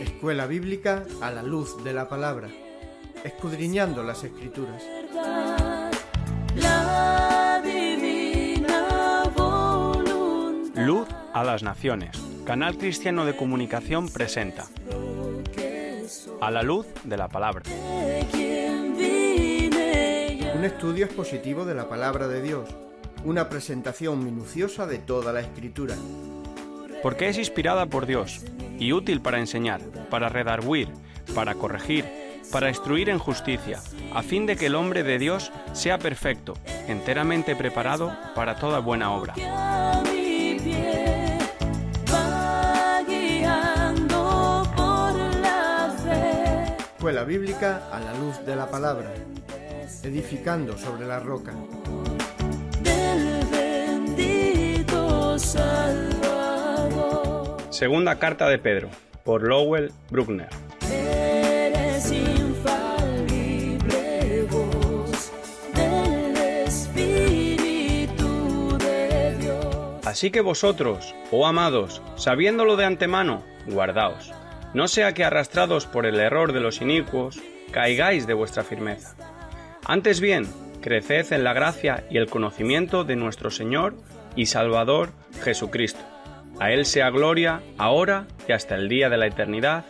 Escuela Bíblica a la luz de la palabra, escudriñando las Escrituras. Luz a las Naciones. Canal Cristiano de Comunicación presenta A la luz de la palabra. Un estudio expositivo de la palabra de Dios, una presentación minuciosa de toda la Escritura. Porque es inspirada por Dios y útil para enseñar, para redarguir, para corregir, para instruir en justicia, a fin de que el hombre de Dios sea perfecto, enteramente preparado para toda buena obra. Escuela Bíblica a la luz de la palabra, edificando sobre la roca. Segunda carta de Pedro, por Lowell Bruckner. Eres infalible voz del Espíritu de Dios. Así que vosotros, oh amados, sabiéndolo de antemano, guardaos, no sea que arrastrados por el error de los inicuos, caigáis de vuestra firmeza. Antes bien, creced en la gracia y el conocimiento de nuestro Señor y Salvador Jesucristo. A Él sea gloria, ahora y hasta el día de la eternidad.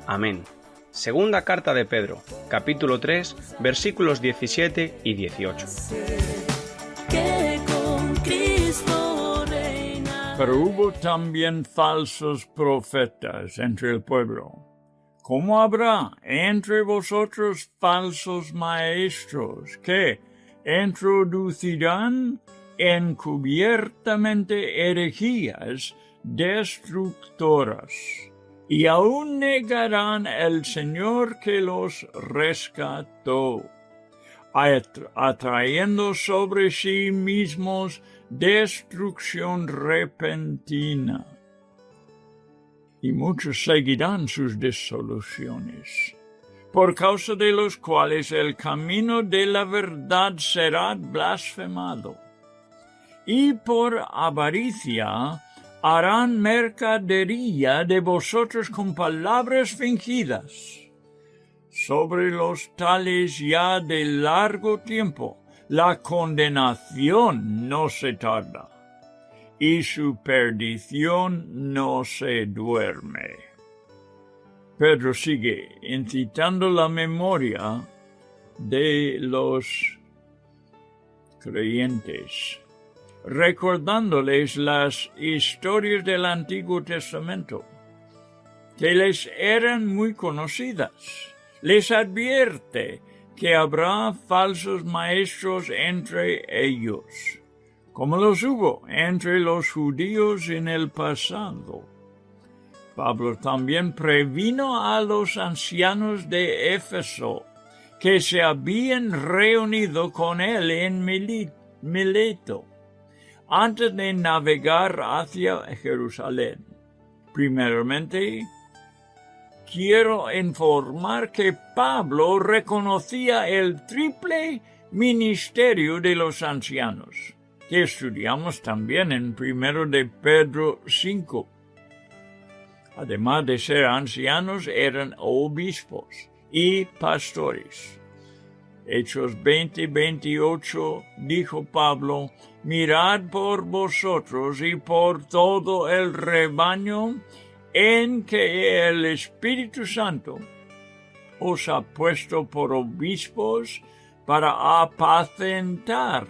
Amén. Segunda carta de Pedro, capítulo 3, versículos 17 y 18. Pero hubo también falsos profetas entre el pueblo. ¿Cómo habrá entre vosotros falsos maestros que introducirán encubiertamente herejías destructoras, y aún negarán el Señor que los rescató, atrayendo sobre sí mismos destrucción repentina? Y muchos seguirán sus disoluciones, por causa de los cuales el camino de la verdad será blasfemado, y por avaricia harán mercadería de vosotros con palabras fingidas. Sobre los tales ya de largo tiempo la condenación no se tarda, y su perdición no se duerme. Pedro sigue incitando la memoria de los creyentes, recordándoles las historias del Antiguo Testamento, que les eran muy conocidas. Les advierte que habrá falsos maestros entre ellos, como los hubo entre los judíos en el pasado. Pablo también previno a los ancianos de Éfeso, que se habían reunido con él en Mileto, antes de navegar hacia Jerusalén. Primeramente, quiero informar que Pablo reconocía el triple ministerio de los ancianos, que estudiamos también en 1 de Pedro 5. Además de ser ancianos, eran obispos y pastores. Hechos 20:28 dijo Pablo: mirad por vosotros y por todo el rebaño en que el Espíritu Santo os ha puesto por obispos para apacentar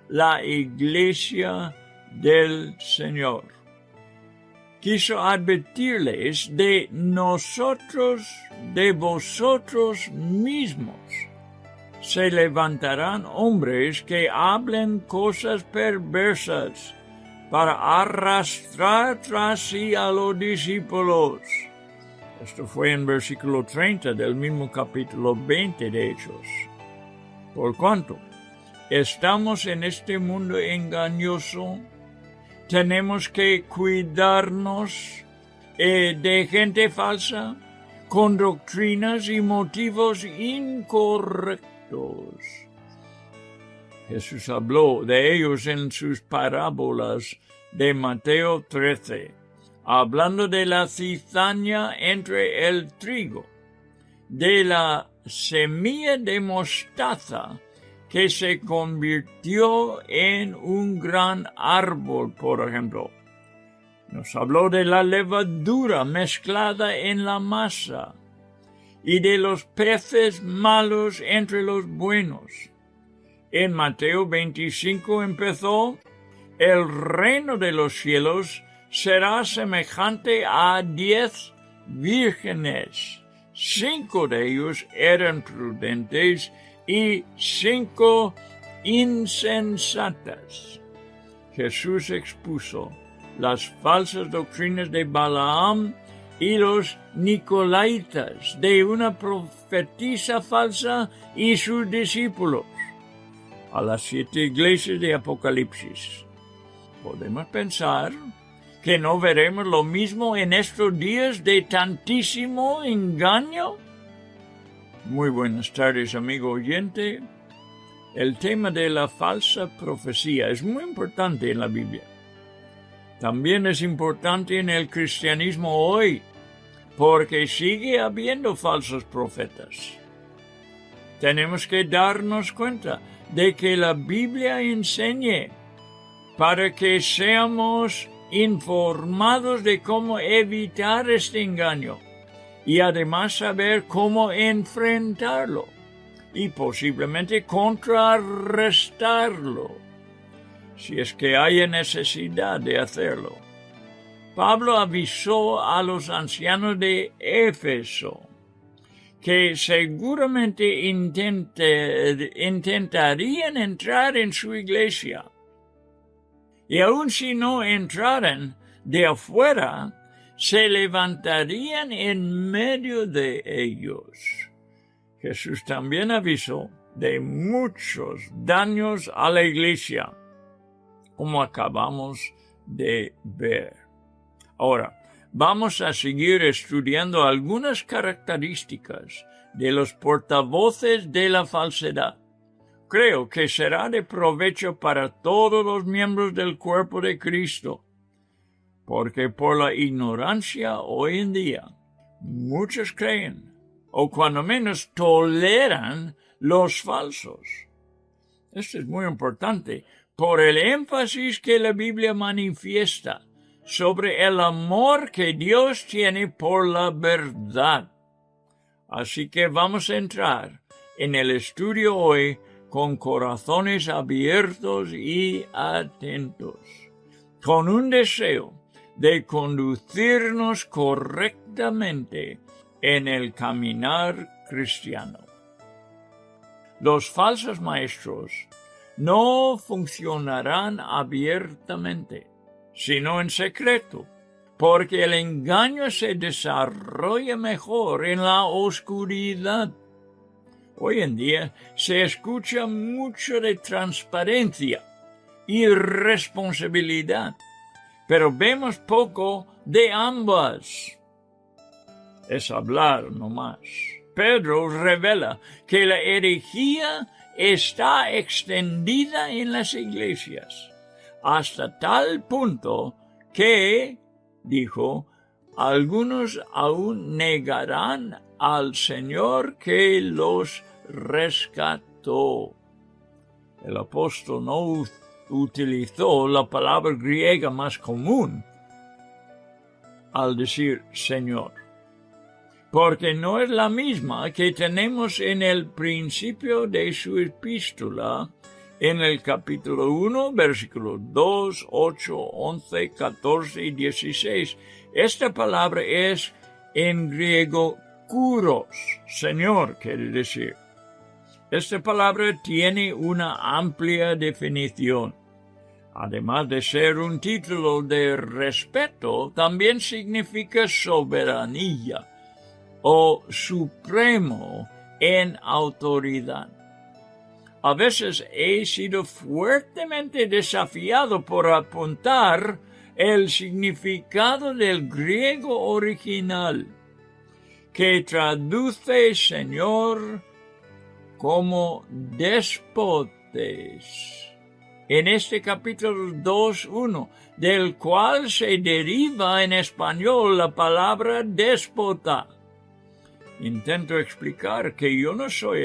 la iglesia del Señor. Quiso advertirles de nosotros, de vosotros mismos. Se levantarán hombres que hablen cosas perversas para arrastrar tras sí a los discípulos. Esto fue en versículo 30 del mismo capítulo 20 de Hechos. Por cuanto estamos en este mundo engañoso, tenemos que cuidarnos de gente falsa, con doctrinas y motivos incorrectos. Jesús habló de ellos en sus parábolas de Mateo 13, hablando de la cizaña entre el trigo, de la semilla de mostaza que se convirtió en un gran árbol, por ejemplo. Nos habló de la levadura mezclada en la masa y de los peces malos entre los buenos. En Mateo 25 empezó: el reino de los cielos será semejante a 10 vírgenes. 5 de ellos eran prudentes y 5 insensatas. Jesús expuso las falsas doctrinas de Balaam y los nicolaitas, de una profetisa falsa y sus discípulos, a las 7 iglesias de Apocalipsis. Podemos pensar que no veremos lo mismo en estos días de tantísimo engaño. Muy buenas tardes, amigo oyente. El tema de la falsa profecía es muy importante en la Biblia. También es importante en el cristianismo hoy, porque sigue habiendo falsos profetas. Tenemos que darnos cuenta de que la Biblia enseñe para que seamos informados de cómo evitar este engaño y además saber cómo enfrentarlo y posiblemente contrarrestarlo, si es que haya necesidad de hacerlo. Pablo avisó a los ancianos de Éfeso que seguramente intentarían entrar en su iglesia. Y aun si no entraran de afuera, se levantarían en medio de ellos. Jesús también avisó de muchos daños a la iglesia, como acabamos de ver. Ahora, vamos a seguir estudiando algunas características de los portavoces de la falsedad. Creo que será de provecho para todos los miembros del cuerpo de Cristo, porque por la ignorancia hoy en día muchos creen, o cuando menos toleran, los falsos. Esto es muy importante por el énfasis que la Biblia manifiesta sobre el amor que Dios tiene por la verdad. Así que vamos a entrar en el estudio hoy con corazones abiertos y atentos, con un deseo de conducirnos correctamente en el caminar cristiano. Los falsos maestros no funcionarán abiertamente, sino en secreto, porque el engaño se desarrolla mejor en la oscuridad. Hoy en día se escucha mucho de transparencia y responsabilidad, pero vemos poco de ambas. Es hablar nomás. Pedro revela que la herejía está extendida en las iglesias, hasta tal punto que, dijo, algunos aún negarán al Señor que los rescató. El apóstol no utilizó la palabra griega más común al decir Señor, porque no es la misma que tenemos en el principio de su epístola, en el capítulo 1, versículos 2, 8, 11, 14 y 16. Esta palabra es en griego kuros, Señor, quiere decir. Esta palabra tiene una amplia definición. Además de ser un título de respeto, también significa soberanía o supremo en autoridad. A veces he sido fuertemente desafiado por apuntar el significado del griego original, que traduce Señor como despotes. en este capítulo 2:1, del cual se deriva en español la palabra déspota. Intento explicar que yo no soy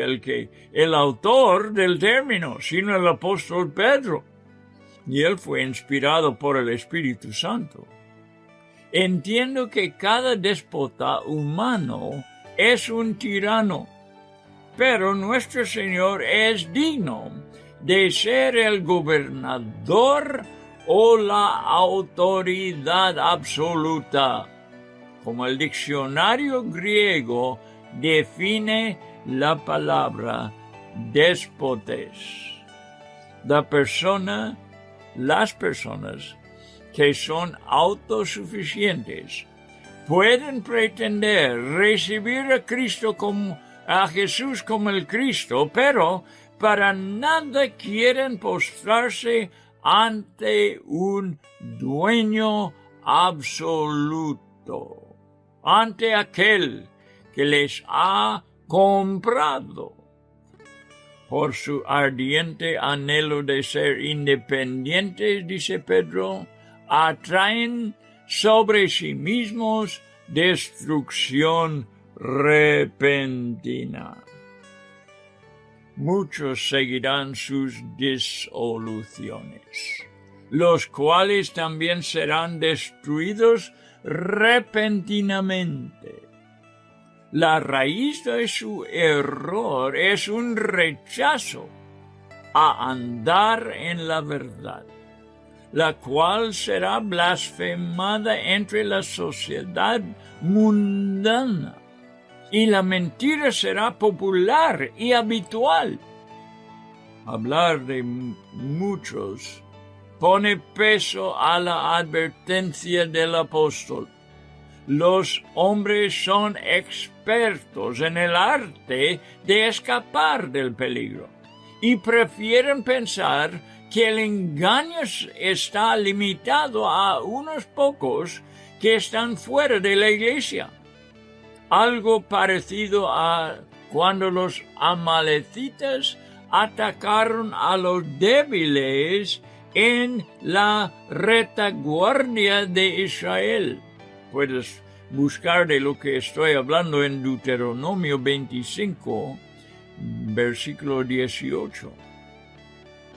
el autor del término, sino el apóstol Pedro, y él fue inspirado por el Espíritu Santo. Entiendo que cada déspota humano es un tirano, pero nuestro Señor es digno de ser el gobernador o la autoridad absoluta, como el diccionario griego define la palabra déspotes. Las personas que son autosuficientes pueden pretender recibir a Jesús como el Cristo, pero para nada quieren postrarse ante un dueño absoluto, ante aquel que les ha comprado. Por su ardiente anhelo de ser independientes, dice Pedro, atraen sobre sí mismos destrucción repentina. Muchos seguirán sus disoluciones, los cuales también serán destruidos repentinamente. La raíz de su error es un rechazo a andar en la verdad, la cual será blasfemada entre la sociedad mundana, y la mentira será popular y habitual. Hablar de muchos pone peso a la advertencia del apóstol. Los hombres son expertos en el arte de escapar del peligro y prefieren pensar que el engaño está limitado a unos pocos que están fuera de la iglesia. Algo parecido a cuando los amalecitas atacaron a los débiles en la retaguardia de Israel. Puedes buscar de lo que estoy hablando en Deuteronomio 25, versículo 18.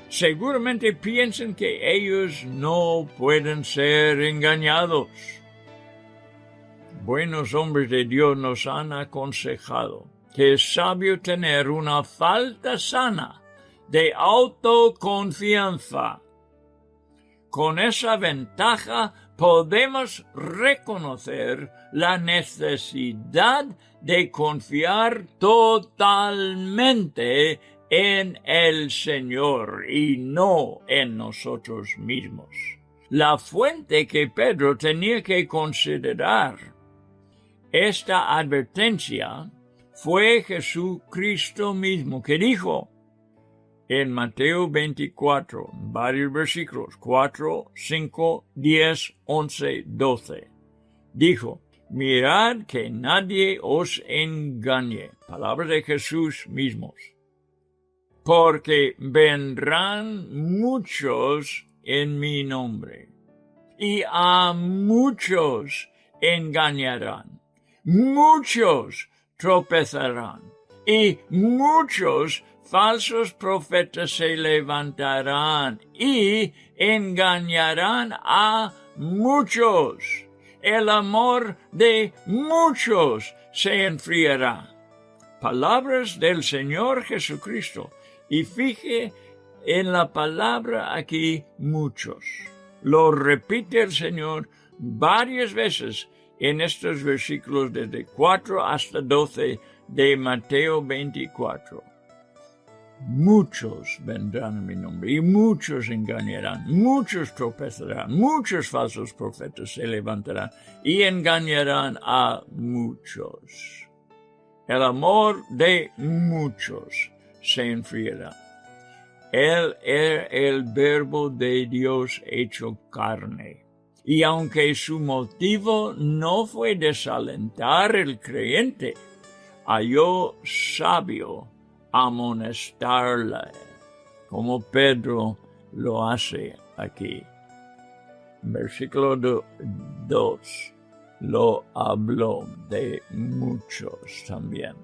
Seguramente piensan que ellos no pueden ser engañados. Buenos hombres de Dios nos han aconsejado que es sabio tener una falta sana de autoconfianza. Con esa ventaja podemos reconocer la necesidad de confiar totalmente en el Señor y no en nosotros mismos. La fuente que Pedro tenía que considerar esta advertencia fue Jesucristo mismo, que dijo en Mateo 24, varios versículos, 4, 5, 10, 11, 12. Dijo, mirad que nadie os engañe. Palabras de Jesús mismos. Porque vendrán muchos en mi nombre, y a muchos engañarán. Muchos tropezarán, y muchos falsos profetas se levantarán y engañarán a muchos. El amor de muchos se enfriará. Palabras del Señor Jesucristo. Y fije en la palabra aquí muchos. Lo repite el Señor varias veces en estos versículos desde 4 hasta 12 de Mateo 24. Muchos vendrán en mi nombre y muchos engañarán, muchos tropezarán, muchos falsos profetas se levantarán y engañarán a muchos. El amor de muchos se enfriará. Él era el Verbo de Dios hecho carne. Y aunque su motivo no fue desalentar el creyente, halló sabio amonestarle, como Pedro lo hace aquí. Versículo 2 lo habló de muchos también.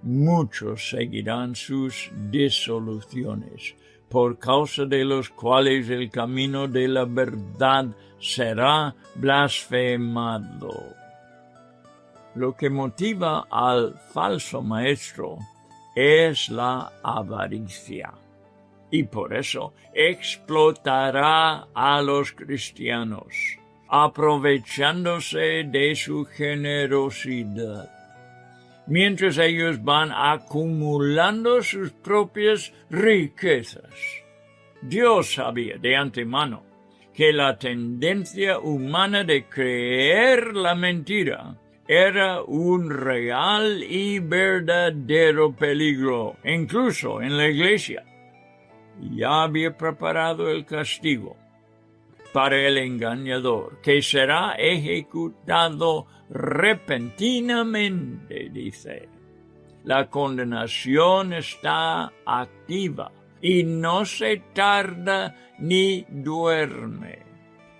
Muchos seguirán sus disoluciones, por causa de los cuales el camino de la verdad será blasfemado. Lo que motiva al falso maestro es la avaricia, y por eso explotará a los cristianos, aprovechándose de su generosidad, mientras ellos van acumulando sus propias riquezas. Dios sabía de antemano que la tendencia humana de creer la mentira era un real y verdadero peligro, incluso en la iglesia. Ya había preparado el castigo para el engañador, que será ejecutado repentinamente, dice. La condenación está activa y no se tarda ni duerme.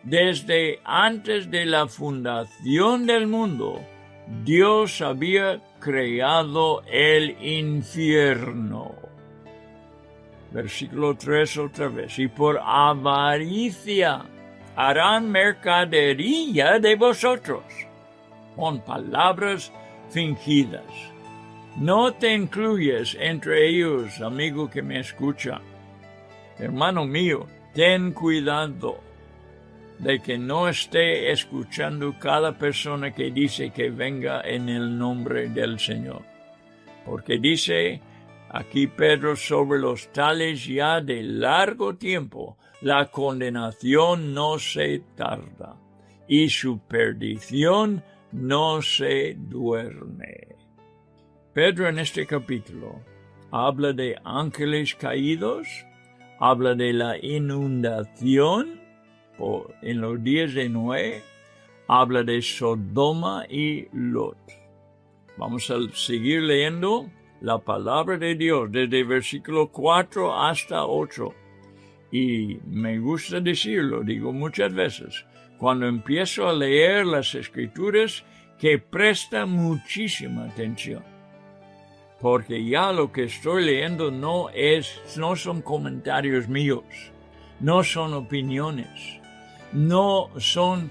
Desde antes de la fundación del mundo, Dios había creado el infierno. Versículo 3 otra vez. Y por avaricia harán mercadería de vosotros, con palabras fingidas. No te incluyes entre ellos, amigo que me escucha. Hermano mío, ten cuidado de que no esté escuchando cada persona que dice que venga en el nombre del Señor. Porque dice aquí Pedro sobre los tales ya de largo tiempo, la condenación no se tarda y su perdición no se duerme. Pedro en este capítulo habla de ángeles caídos, habla de la inundación en los días de Noé, habla de Sodoma y Lot. Vamos a seguir leyendo la palabra de Dios desde versículo 4 hasta 8. Y me gusta decirlo, digo muchas veces, cuando empiezo a leer las Escrituras, que presta muchísima atención. Porque ya lo que estoy leyendo no son comentarios míos, no son opiniones, no son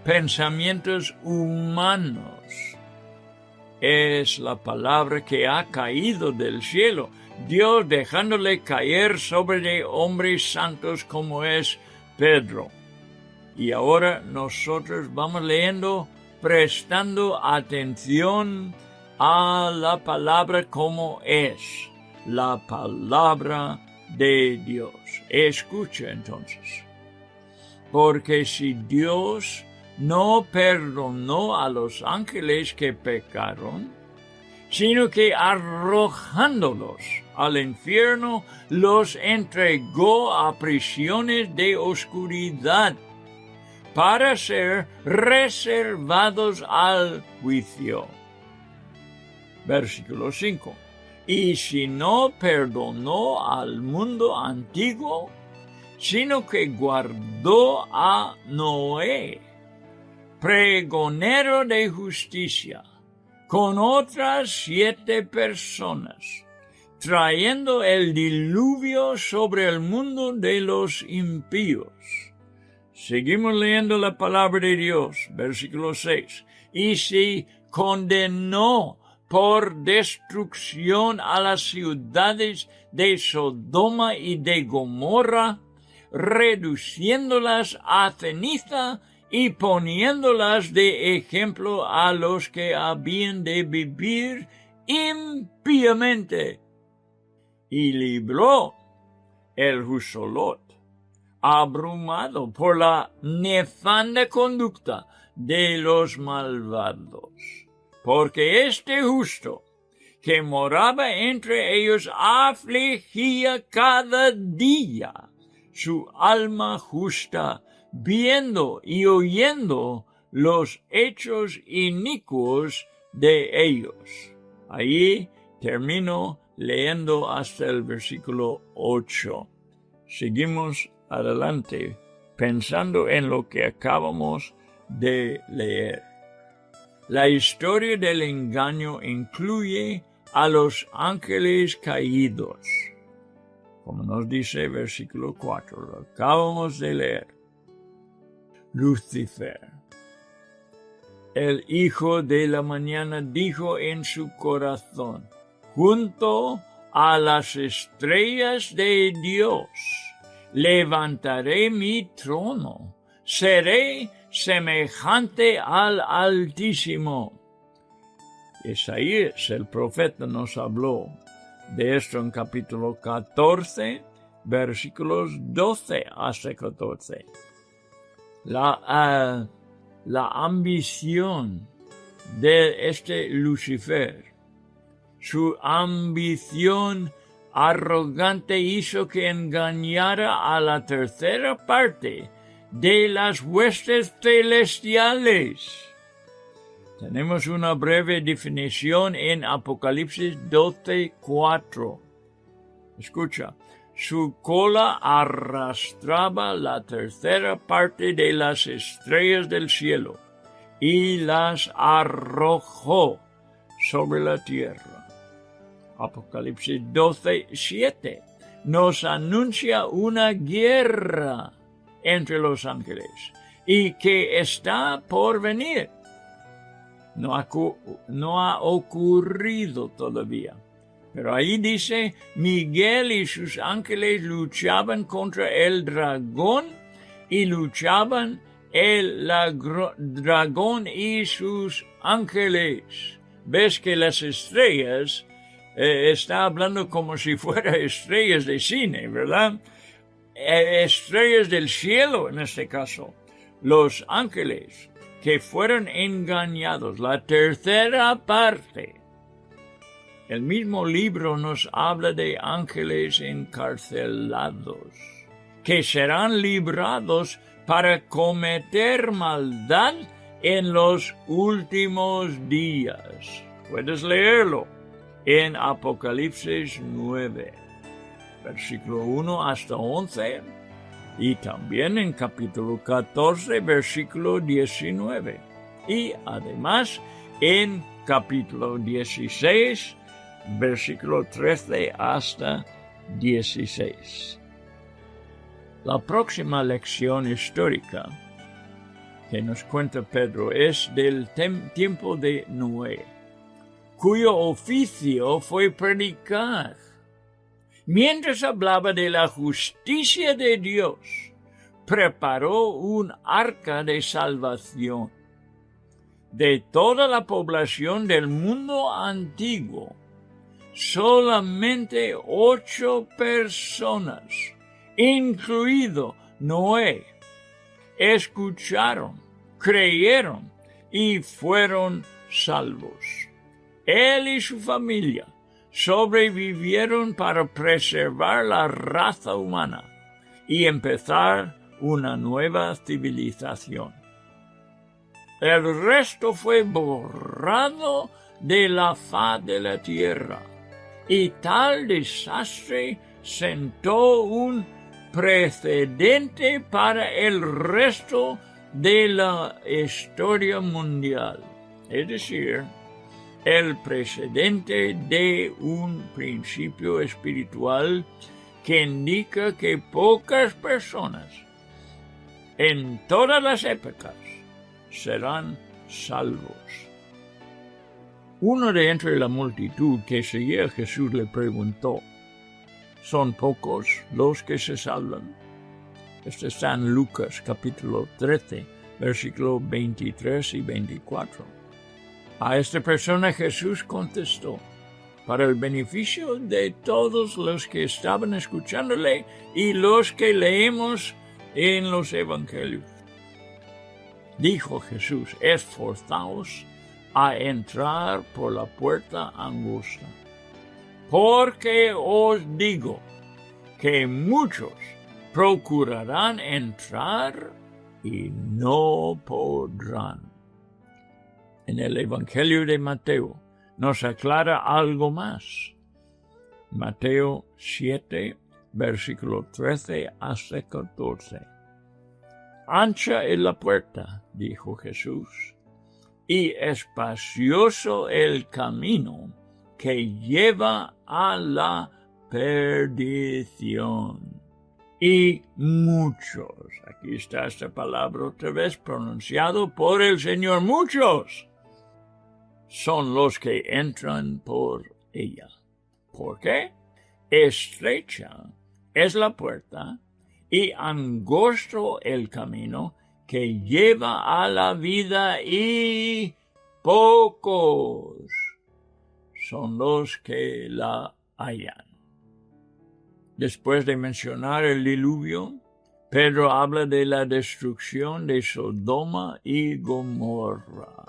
pensamientos humanos. Es la palabra que ha caído del cielo, Dios dejándole caer sobre hombres santos como es Pedro. Y ahora nosotros vamos leyendo, prestando atención a la palabra como es, la palabra de Dios. Escucha entonces. Porque si Dios no perdonó a los ángeles que pecaron, sino que arrojándolos al infierno, los entregó a prisiones de oscuridad para ser reservados al juicio. Versículo 5. Y si no perdonó al mundo antiguo, sino que guardó a Noé, pregonero de justicia, con otras 7 personas, trayendo el diluvio sobre el mundo de los impíos. Seguimos leyendo la palabra de Dios, versículo 6. Y si condenó por destrucción a las ciudades de Sodoma y de Gomorra, reduciéndolas a ceniza y poniéndolas de ejemplo a los que habían de vivir impíamente. Y libró el justo Lot, abrumado por la nefanda conducta de los malvados. Porque este justo, que moraba entre ellos, afligía cada día su alma justa, viendo y oyendo los hechos inicuos de ellos. Ahí termino leyendo hasta el versículo 8. Seguimos adelante pensando en lo que acabamos de leer. La historia del engaño incluye a los ángeles caídos, como nos dice versículo 4, lo acabamos de leer. Lucifer, el hijo de la mañana, dijo en su corazón: junto a las estrellas de Dios levantaré mi trono, seré semejante al Altísimo. Isaías, el profeta, nos habló de esto en capítulo 14, versículos 12 hasta 14. La ambición de este Lucifer, su ambición arrogante hizo que engañara a la tercera parte de las huestes celestiales. Tenemos una breve definición en Apocalipsis 12:4. Escucha. Su cola arrastraba la tercera parte de las estrellas del cielo y las arrojó sobre la tierra. Apocalipsis 12:7 nos anuncia una guerra entre los ángeles y que está por venir. No ha ocurrido todavía. Pero ahí dice, Miguel y sus ángeles luchaban contra el dragón y luchaban el dragón y sus ángeles. Ves que las estrellas, está hablando como si fueran estrellas de cine, ¿verdad? Estrellas del cielo en este caso. Los ángeles que fueron engañados, la tercera parte. El mismo libro nos habla de ángeles encarcelados, que serán librados para cometer maldad en los últimos días. Puedes leerlo en Apocalipsis 9, versículo 1 hasta 11, y también en capítulo 14, versículo 19, y además en capítulo 16, versículo 13 hasta 16. La próxima lección histórica que nos cuenta Pedro es del tiempo de Noé, cuyo oficio fue predicar. Mientras hablaba de la justicia de Dios, preparó un arca de salvación. De toda la población del mundo antiguo, solamente 8 personas, incluido Noé, escucharon, creyeron y fueron salvos. Él y su familia sobrevivieron para preservar la raza humana y empezar una nueva civilización. El resto fue borrado de la faz de la tierra, y tal desastre sentó un precedente para el resto de la historia mundial. Es decir, el precedente de un principio espiritual que indica que pocas personas en todas las épocas serán salvos. Uno de entre la multitud que seguía a Jesús le preguntó: ¿son pocos los que se salvan? Esto está en Lucas capítulo 13, versículos 23 y 24. A esta persona Jesús contestó, para el beneficio de todos los que estaban escuchándole y los que leemos en los evangelios. Dijo Jesús: esforzaos a entrar por la puerta angosta, porque os digo que muchos procurarán entrar y no podrán. En el Evangelio de Mateo nos aclara algo más. Mateo 7, versículo 13 hasta 14. Ancha es la puerta, dijo Jesús, y espacioso el camino que lleva a la perdición. Y muchos, aquí está esta palabra otra vez pronunciado por el Señor, muchos son los que entran por ella. ¿Por qué? Estrecha es la puerta y angosto el camino que lleva a la vida, y pocos son los que la hallan. Después de mencionar el diluvio, Pedro habla de la destrucción de Sodoma y Gomorra,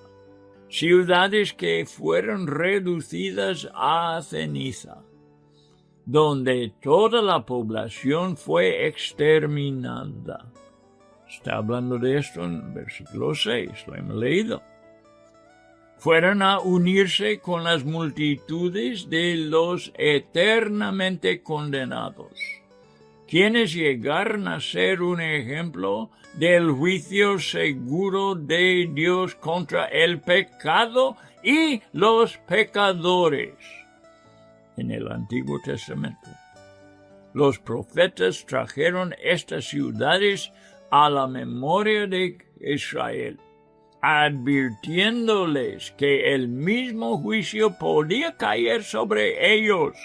ciudades que fueron reducidas a ceniza, donde toda la población fue exterminada. Está hablando de esto en versículo 6, lo hemos leído. Fueron a unirse con las multitudes de los eternamente condenados, quienes llegaron a ser un ejemplo del juicio seguro de Dios contra el pecado y los pecadores. En el Antiguo Testamento, los profetas trajeron estas ciudades a la memoria de Israel, advirtiéndoles que el mismo juicio podía caer sobre ellos.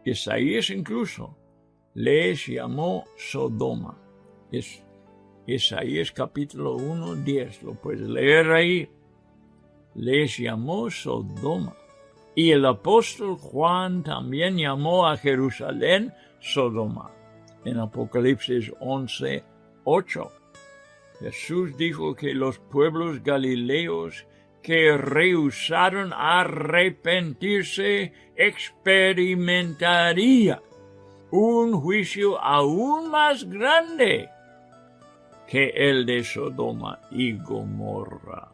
Isaías incluso les llamó Sodoma. Es Isaías capítulo 1, 10, lo puedes leer ahí. Les llamó Sodoma. Y el apóstol Juan también llamó a Jerusalén Sodoma, en Apocalipsis 11, 8. Jesús dijo que los pueblos galileos que rehusaron arrepentirse experimentarían un juicio aún más grande que el de Sodoma y Gomorra.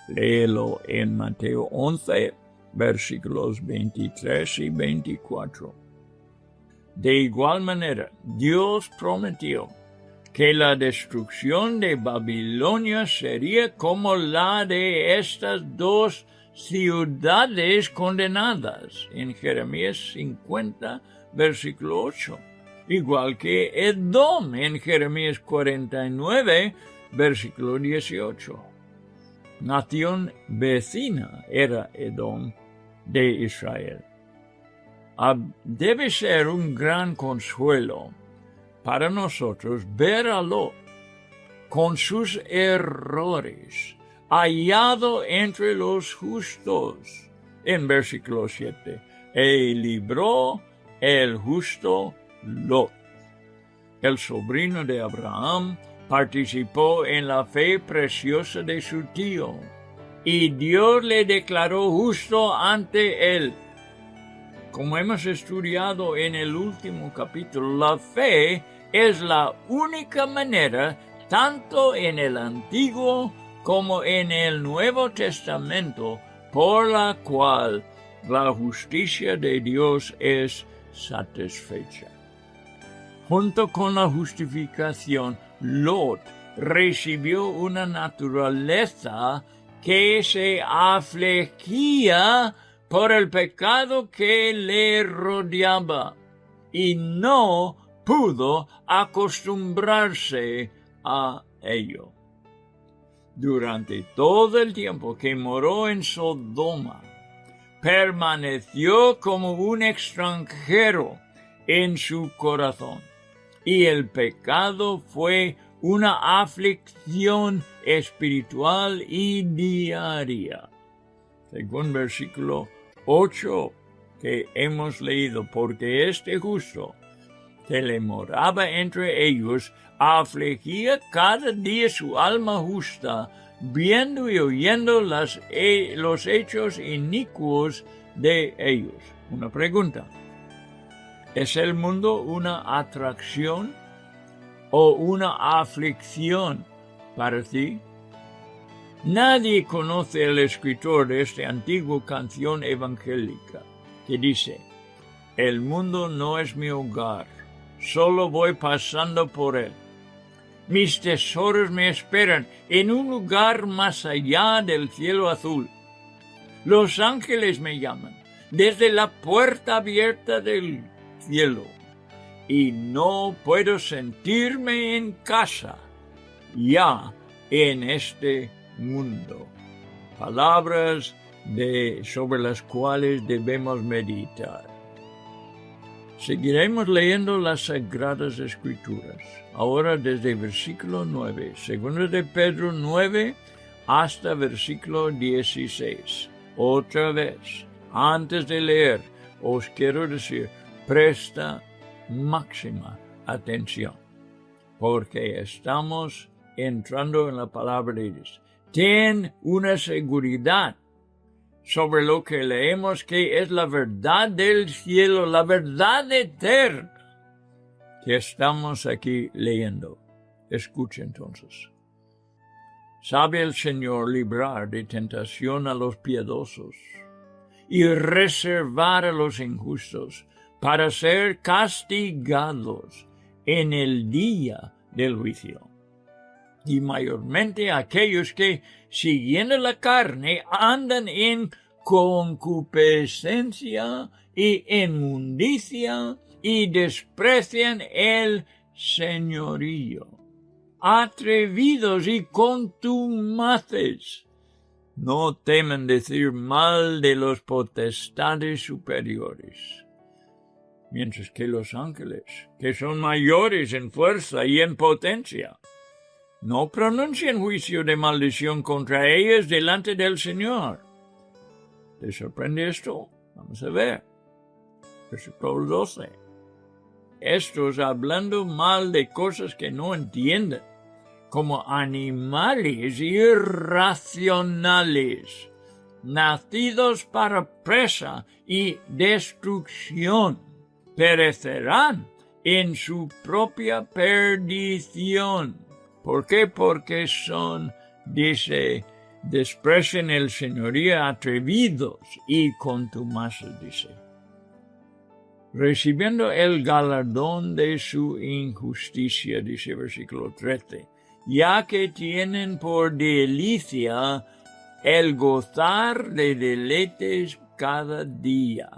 Léelo en Mateo 11, versículos 23 y 24. De igual manera, Dios prometió que la destrucción de Babilonia sería como la de estas dos ciudades condenadas en Jeremías 50, versículo 8, igual que Edom en Jeremías 49, versículo 18. Nación vecina era Edom de Israel. Debe ser un gran consuelo para nosotros ver a Lot con sus errores hallado entre los justos. En versículo 7, y libró el justo Lot. El sobrino de Abraham participó en la fe preciosa de su tío, y Dios le declaró justo ante él. Como hemos estudiado en el último capítulo, la fe es la única manera, tanto en el Antiguo como en el Nuevo Testamento, por la cual la justicia de Dios es satisfecha. Junto con la justificación, Lot recibió una naturaleza que se afligía por el pecado que le rodeaba y no pudo acostumbrarse a ello. Durante todo el tiempo que moró en Sodoma, permaneció como un extranjero en su corazón, y el pecado fue una aflicción espiritual y diaria. Según versículo 8 que hemos leído, porque este justo que le moraba entre ellos afligía cada día su alma justa, viendo y oyendo los hechos inicuos de ellos. Una pregunta: ¿es el mundo una atracción o una aflicción para ti? Nadie conoce al escritor de esta antigua canción evangélica que dice: El mundo no es mi hogar, solo voy pasando por él. Mis tesoros me esperan en un lugar más allá del cielo azul. Los ángeles me llaman desde la puerta abierta del cielo, y no puedo sentirme en casa ya en este mundo. Palabras sobre las cuales debemos meditar. Seguiremos leyendo las Sagradas Escrituras, ahora desde versículo 9, 2 de Pedro 9, hasta versículo 16. Otra vez, antes de leer, os quiero decir, presta máxima atención, porque estamos entrando en la palabra de Dios. Ten una seguridad sobre lo que leemos, que es la verdad del cielo, la verdad eterna que estamos aquí leyendo. Escucha entonces. Sabe el Señor librar de tentación a los piadosos y reservar a los injustos para ser castigados en el día del juicio. Y mayormente aquellos que, siguiendo la carne, andan en concupiscencia y inmundicia y desprecian el señorío. Atrevidos y contumaces, no temen decir mal de los potestades superiores. Mientras que los ángeles, que son mayores en fuerza y en potencia, no pronuncian juicio de maldición contra ellas delante del Señor. ¿Te sorprende esto? Vamos a ver. Versículo 12. Estos hablando mal de cosas que no entienden, como animales irracionales, nacidos para presa y destrucción, perecerán en su propia perdición. ¿Por qué? Porque son, dice, desprecian el señorío, atrevidos y contumaces, dice. Recibiendo el galardón de su injusticia, dice versículo 13, ya que tienen por delicia el gozar de deleites cada día.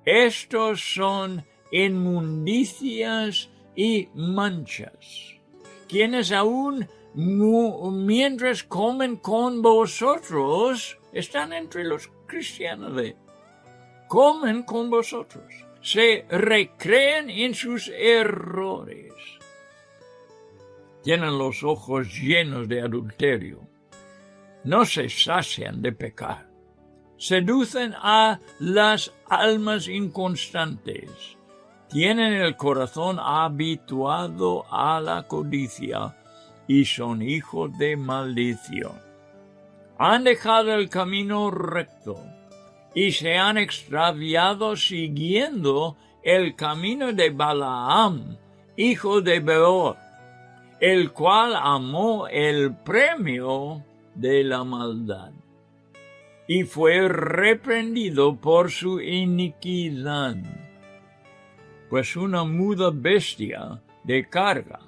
Estos son inmundicias y manchas, quienes aún mientras comen con vosotros, están entre los cristianos, comen con vosotros, se recrean en sus errores, tienen los ojos llenos de adulterio, no se sacian de pecar, seducen a las almas inconstantes, tienen el corazón habituado a la codicia y son hijos de maldición. Han dejado el camino recto y se han extraviado siguiendo el camino de Balaam, hijo de Beor, el cual amó el premio de la maldad y fue reprendido por su iniquidad. Pues una muda bestia de carga,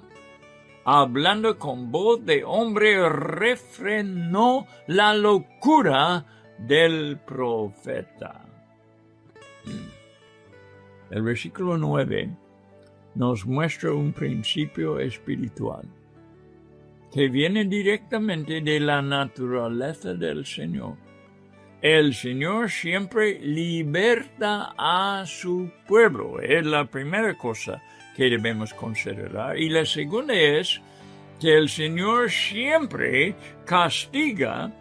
hablando con voz de hombre, refrenó la locura del profeta. El versículo 9 nos muestra un principio espiritual que viene directamente de la naturaleza del Señor. El Señor siempre liberta a su pueblo. Es la primera cosa que debemos considerar. Y la segunda es que el Señor siempre castiga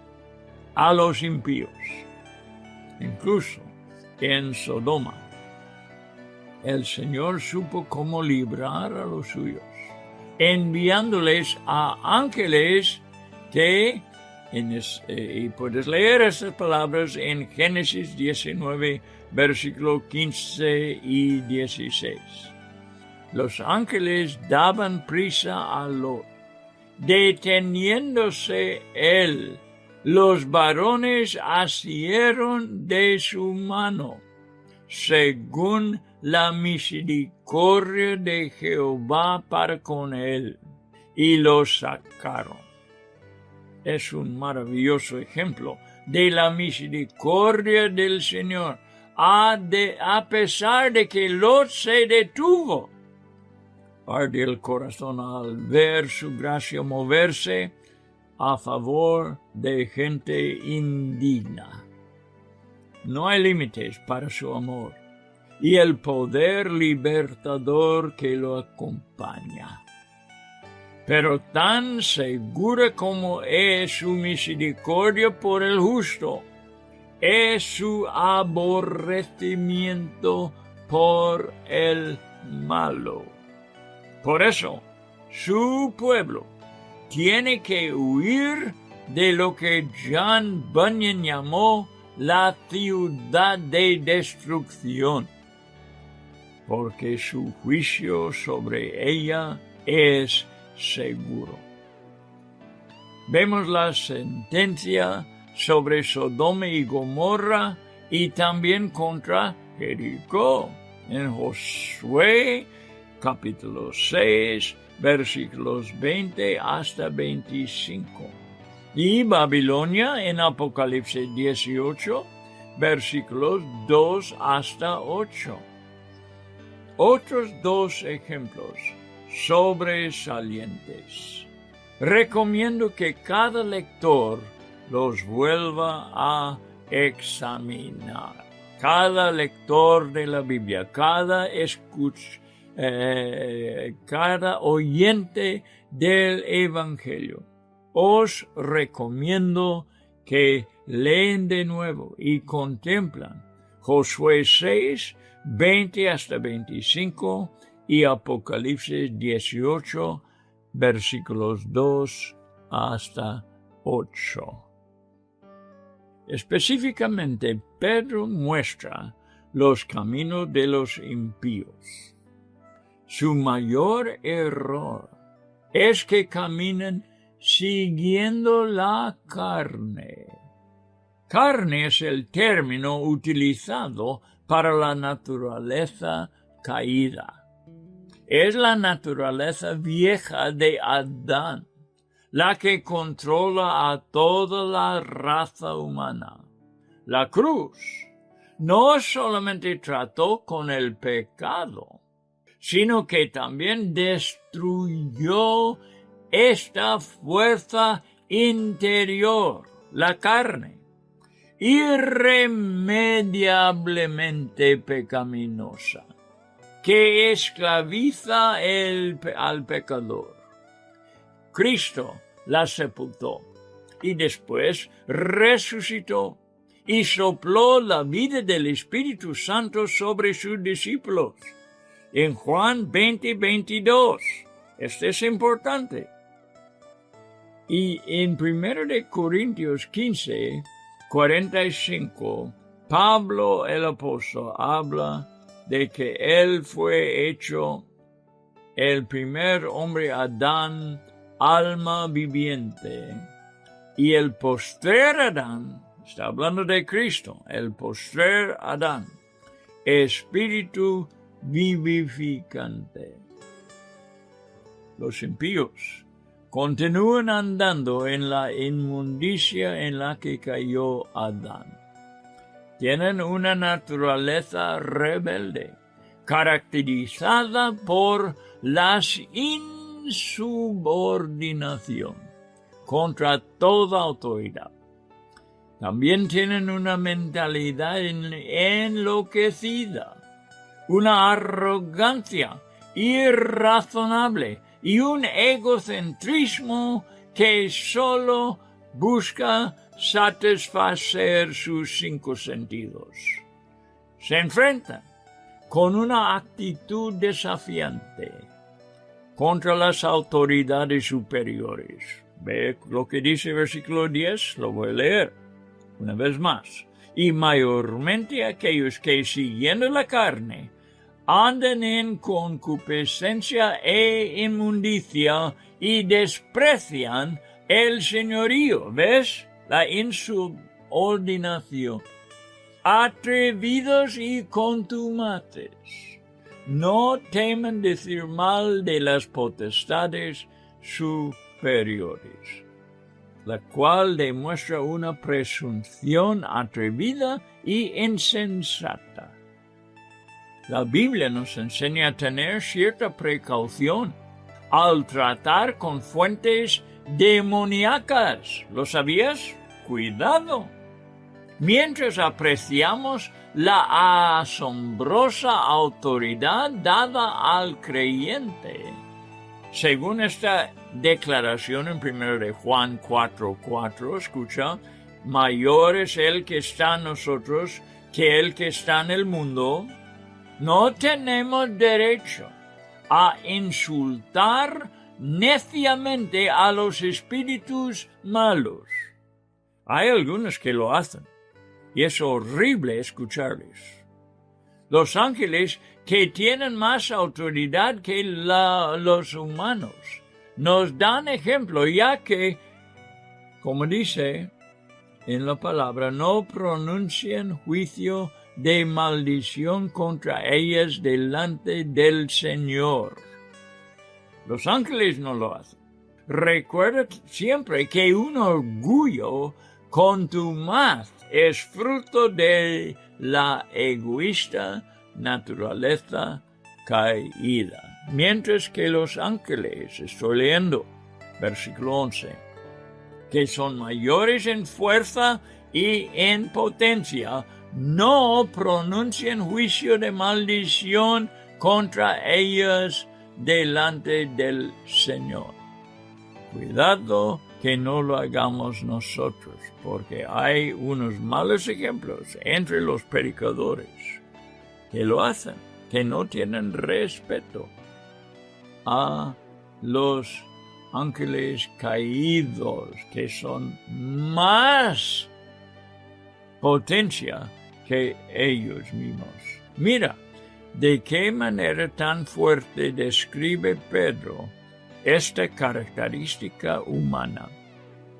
a los impíos. Incluso en Sodoma, el Señor supo cómo librar a los suyos, enviándoles a ángeles que... y puedes leer estas palabras en Génesis 19, versículos 15 y 16. Los ángeles daban prisa a Lot. Deteniéndose él, los varones asieron de su mano, según la misericordia de Jehová para con él, y los sacaron. Es un maravilloso ejemplo de la misericordia del Señor, a pesar de que Lot se detuvo. Arde el corazón al ver su gracia moverse a favor de gente indigna. No hay límites para su amor y el poder libertador que lo acompaña. Pero tan segura como es su misericordia por el justo, es su aborrecimiento por el malo. Por eso, su pueblo tiene que huir de lo que John Bunyan llamó la ciudad de destrucción, porque su juicio sobre ella es seguro. Vemos la sentencia sobre Sodoma y Gomorra y también contra Jericó en Josué capítulo 6, versículos 20 hasta 25. Y Babilonia en Apocalipsis 18, versículos 2 hasta 8. Otros dos ejemplos sobresalientes. Recomiendo que cada lector los vuelva a examinar. Cada lector de la Biblia, cada oyente del Evangelio. Os recomiendo que leen de nuevo y contemplan Josué 6, 20 hasta 25 y Apocalipsis 18, versículos 2 hasta 8. Específicamente, Pedro muestra los caminos de los impíos. Su mayor error es que caminan siguiendo la carne. Carne es el término utilizado para la naturaleza caída. Es la naturaleza vieja de Adán, la que controla a toda la raza humana. La cruz no solamente trató con el pecado, sino que también destruyó esta fuerza interior, la carne, irremediablemente pecaminosa, que esclaviza al pecador. Cristo la sepultó y después resucitó y sopló la vida del Espíritu Santo sobre sus discípulos. En Juan 20:22, este es importante. Y en 1 Corintios 15:45, Pablo el apóstol habla de que él fue hecho el primer hombre Adán, alma viviente, y el postrer Adán, está hablando de Cristo, el postrer Adán, espíritu vivificante. Los impíos continúan andando en la inmundicia en la que cayó Adán. Tienen una naturaleza rebelde, caracterizada por la insubordinación contra toda autoridad. También tienen una mentalidad enloquecida, una arrogancia irrazonable y un egocentrismo que solo busca satisfacer sus 5 sentidos. Se enfrentan con una actitud desafiante contra las autoridades superiores. Ve lo que dice el versículo 10, lo voy a leer una vez más. Y mayormente aquellos que siguiendo la carne andan en concupiscencia e inmundicia y desprecian el señorío. ¿Ves? La insubordinación. atrevidos y contumaces. No temen decir mal de las potestades superiores, la cual demuestra una presunción atrevida y insensata. La Biblia nos enseña a tener cierta precaución al tratar con fuentes demoníacas. ¿Lo sabías? Cuidado. Mientras apreciamos la asombrosa autoridad dada al creyente, según esta declaración en 1 de Juan 4:4, escucha, mayor es el que está en nosotros que el que está en el mundo. No tenemos derecho a insultar neciamente a los espíritus malos. Hay algunos que lo hacen, y es horrible escucharles. Los ángeles, que tienen más autoridad que los humanos, nos dan ejemplo, ya que, como dice en la palabra, no pronuncian juicio de maldición contra ellas delante del Señor. Los ángeles no lo hacen. Recuerda siempre que un orgullo contumaz es fruto de la egoísta naturaleza caída. Mientras que los ángeles, estoy leyendo, versículo 11, que son mayores en fuerza y en potencia, no pronuncian juicio de maldición contra ellas delante del Señor. Cuidado que no lo hagamos nosotros, porque hay unos malos ejemplos entre los predicadores que lo hacen, que no tienen respeto a los ángeles caídos, que son más potencia que ellos mismos. Mira, de qué manera tan fuerte describe Pedro esta característica humana.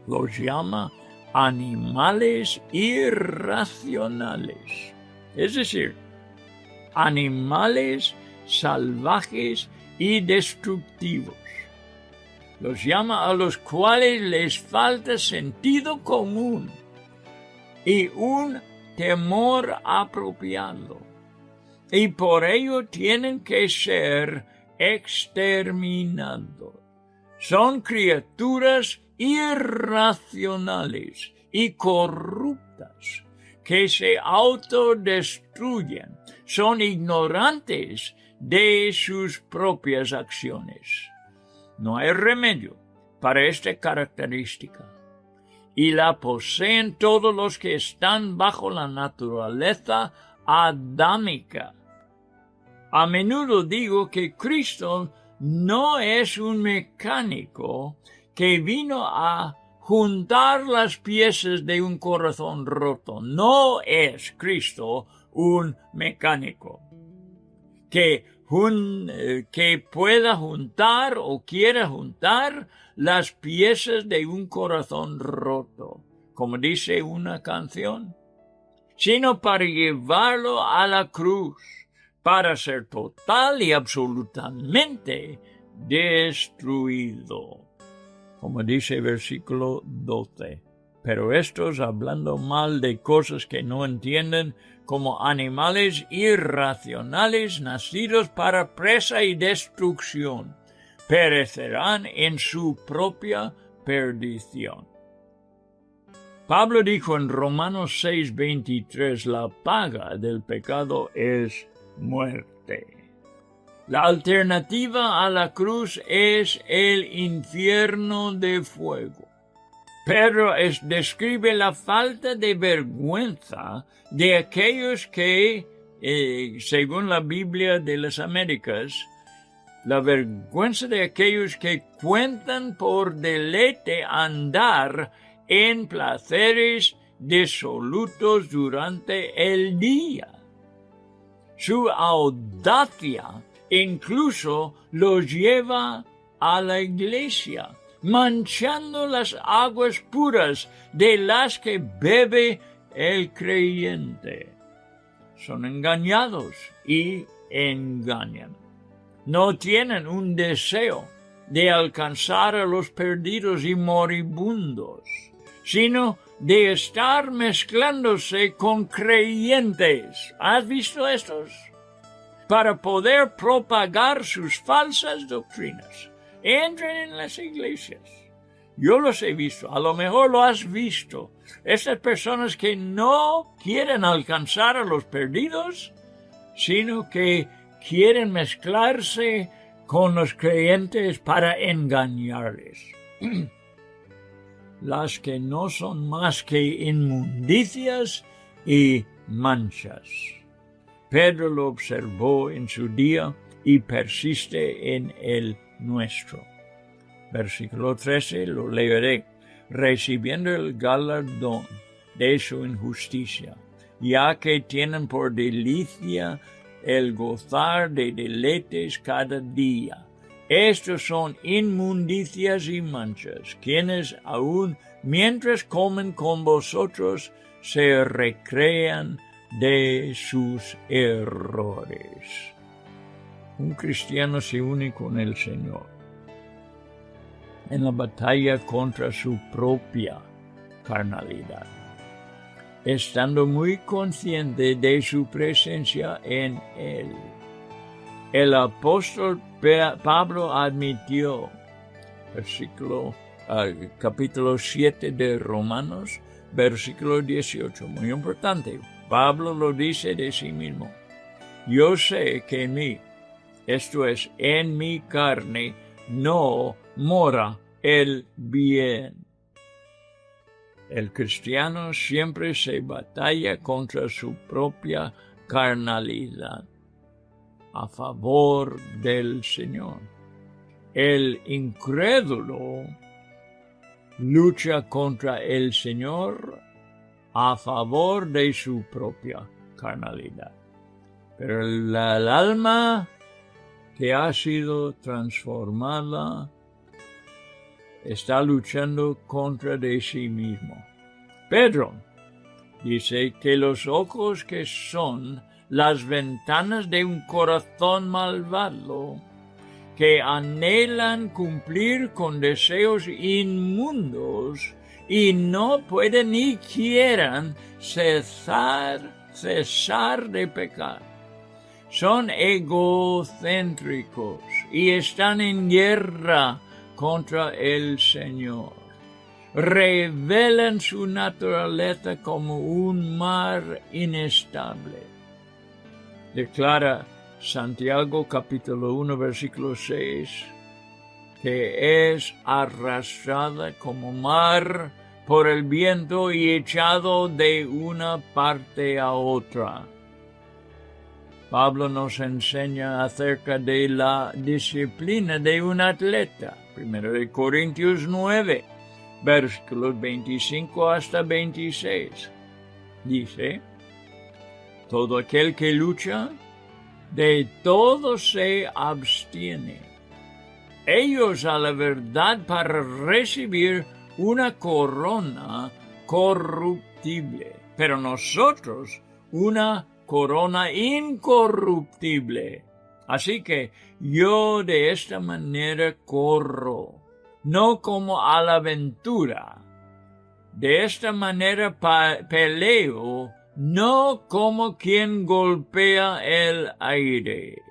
Los llama animales irracionales, es decir, animales salvajes y destructivos. Los llama a los cuales les falta sentido común y un temor apropiado, y por ello tienen que ser exterminados. Son criaturas irracionales y corruptas que se autodestruyen. Son ignorantes de sus propias acciones. No hay remedio para esta característica, y la poseen todos los que están bajo la naturaleza adámica. A menudo digo que Cristo no es un mecánico que vino a juntar las piezas de un corazón roto. No es Cristo un mecánico que pueda juntar o quiera juntar las piezas de un corazón roto, como dice una canción, sino para llevarlo a la cruz, para ser total y absolutamente destruido, como dice versículo 12. Pero estos, hablando mal de cosas que no entienden, como animales irracionales nacidos para presa y destrucción, perecerán en su propia perdición. Pablo dijo en Romanos 6:23, la paga del pecado es muerte. La alternativa a la cruz es el infierno de fuego. Pedro describe la falta de vergüenza de aquellos que, según la Biblia de las Américas, la vergüenza de aquellos que cuentan por deleite andar en placeres disolutos durante el día. Su audacia incluso los lleva a la iglesia, manchando las aguas puras de las que bebe el creyente. son engañados y engañan. No tienen un deseo de alcanzar a los perdidos y moribundos, sino de estar mezclándose con creyentes. ¿Has visto estos? Para poder propagar sus falsas doctrinas. Entren en las iglesias. Yo los he visto, a lo mejor lo has visto. Estas personas que no quieren alcanzar a los perdidos, sino que quieren mezclarse con los creyentes para engañarles. Las que no son más que inmundicias y manchas. Pedro lo observó en su día y persiste en el nuestro. Versículo 13, lo leeré. Recibiendo el galardón de su injusticia, ya que tienen por delicia el gozar de deleites cada día. Estos son inmundicias y manchas, quienes aún mientras comen con vosotros se recrean de sus errores. Un cristiano se une con el Señor en la batalla contra su propia carnalidad, estando muy consciente de su presencia en él. El apóstol Pablo admitió, capítulo 7 de Romanos, versículo 18, muy importante. Pablo lo dice de sí mismo. Yo sé que en mí, esto es, en mi carne, no mora el bien. El cristiano siempre se batalla contra su propia carnalidad a favor del Señor. El incrédulo lucha contra el Señor a favor de su propia carnalidad. Pero el alma que ha sido transformada está luchando contra de sí mismo. Pedro dice que los ojos que son las ventanas de un corazón malvado, que anhelan cumplir con deseos inmundos y no pueden ni quieran cesar de pecar. Son egocéntricos y están en guerra contra el Señor. Revelan su naturaleza como un mar inestable. Declara Santiago capítulo 1 versículo 6 que es arrastrada como mar por el viento y echado de una parte a otra. Pablo nos enseña acerca de la disciplina de un atleta. 1 Corintios 9, versículos 25 hasta 26. Dice, todo aquel que lucha, de todo se abstiene. Ellos a la verdad para recibir una corona corruptible, pero nosotros una corona incorruptible. Así que yo de esta manera corro, no como a la aventura. De esta manera peleo, no como quien golpea el aire.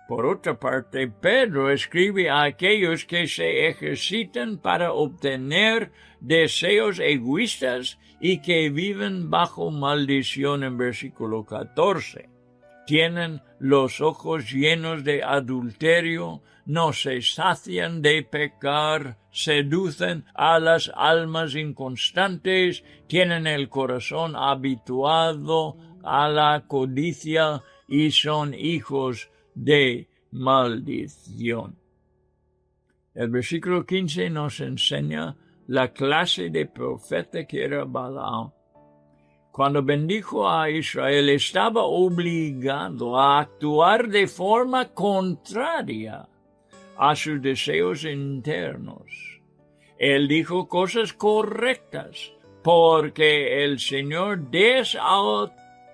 Por otra parte, Pedro escribe a aquellos que se ejercitan para obtener deseos egoístas y que viven bajo maldición en versículo 14. Tienen los ojos llenos de adulterio, no se sacian de pecar, seducen a las almas inconstantes, tienen el corazón habituado a la codicia y son hijos de maldición. El versículo 15 nos enseña la clase de profeta que era Balaam. Cuando bendijo a Israel, estaba obligado a actuar de forma contraria a sus deseos internos. Él dijo cosas correctas, porque el Señor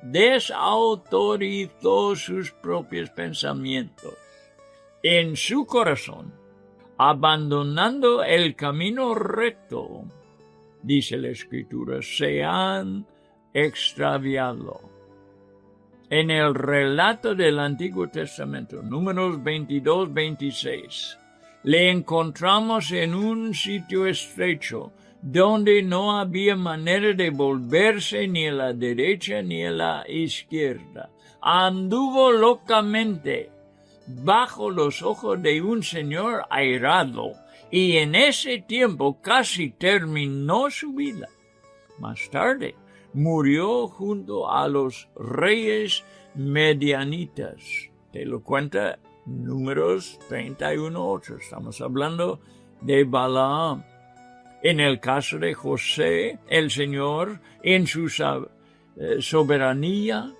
desautorizó sus propios pensamientos en su corazón, abandonando el camino recto. Dice la Escritura, se han extraviado. En el relato del Antiguo Testamento, Números 22-26, le encontramos en un sitio estrecho, donde no había manera de volverse ni a la derecha ni a la izquierda. Anduvo locamente bajo los ojos de un señor airado, y en ese tiempo casi terminó su vida. Más tarde, murió junto a los reyes medianitas. Te lo cuenta Números 31:8. Estamos hablando de Balaam. En el caso de José, el Señor, en su soberanía,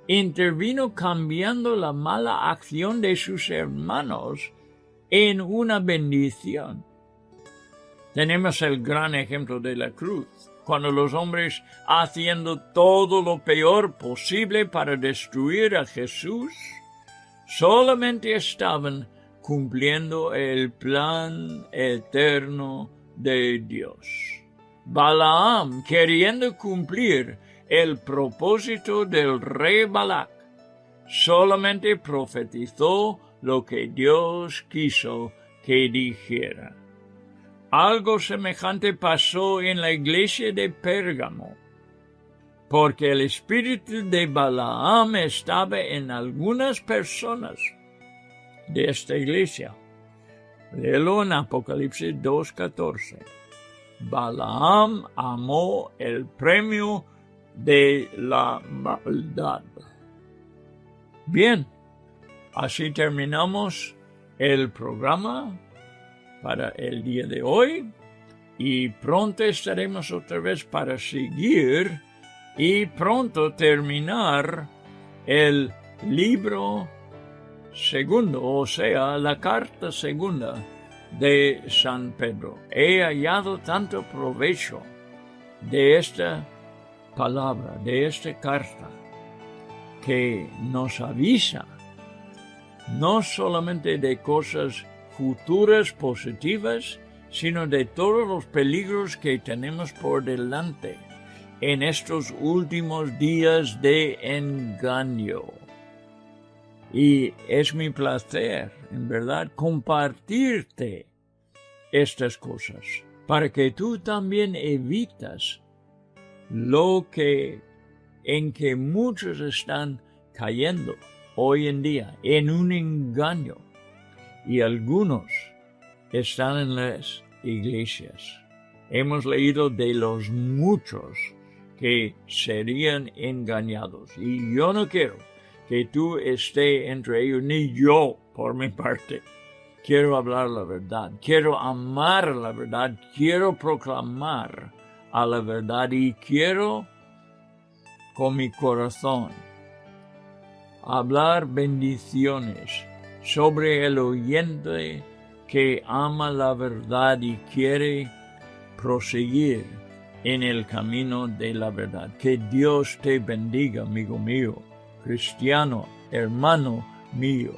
intervino cambiando la mala acción de sus hermanos en una bendición. Tenemos el gran ejemplo de la cruz, cuando los hombres, haciendo todo lo peor posible para destruir a Jesús, solamente estaban cumpliendo el plan eterno de Dios. Balaam, queriendo cumplir el propósito del rey Balac, solamente profetizó lo que Dios quiso que dijera. Algo semejante pasó en la iglesia de Pérgamo, porque el espíritu de Balaam estaba en algunas personas de esta iglesia. Léelo en Apocalipsis 2:14. Balaam amó el premio de la maldad. Bien, así terminamos el programa para el día de hoy, y pronto estaremos otra vez para seguir y pronto terminar el libro segundo, o sea, la carta segunda de San Pedro. He hallado tanto provecho de esta palabra, de esta carta, que nos avisa no solamente de cosas futuras positivas, sino de todos los peligros que tenemos por delante en estos últimos días de engaño. Y es mi placer, en verdad, compartirte estas cosas, para que tú también evitas lo en que muchos están cayendo hoy en día, en un engaño, y algunos están en las iglesias. Hemos leído de los muchos que serían engañados, y yo no quiero que tú estés entre ellos, ni yo por mi parte. Quiero hablar la verdad, quiero amar la verdad, quiero proclamar a la verdad, y quiero con mi corazón hablar bendiciones sobre el oyente que ama la verdad y quiere proseguir en el camino de la verdad. Que Dios te bendiga, amigo mío, cristiano, hermano mío,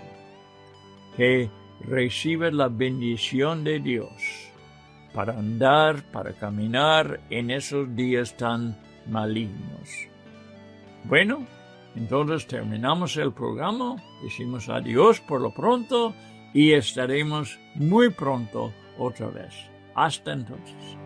que recibe la bendición de Dios para andar, para caminar en esos días tan malignos. Bueno, entonces terminamos el programa, decimos adiós por lo pronto y estaremos muy pronto otra vez. Hasta entonces.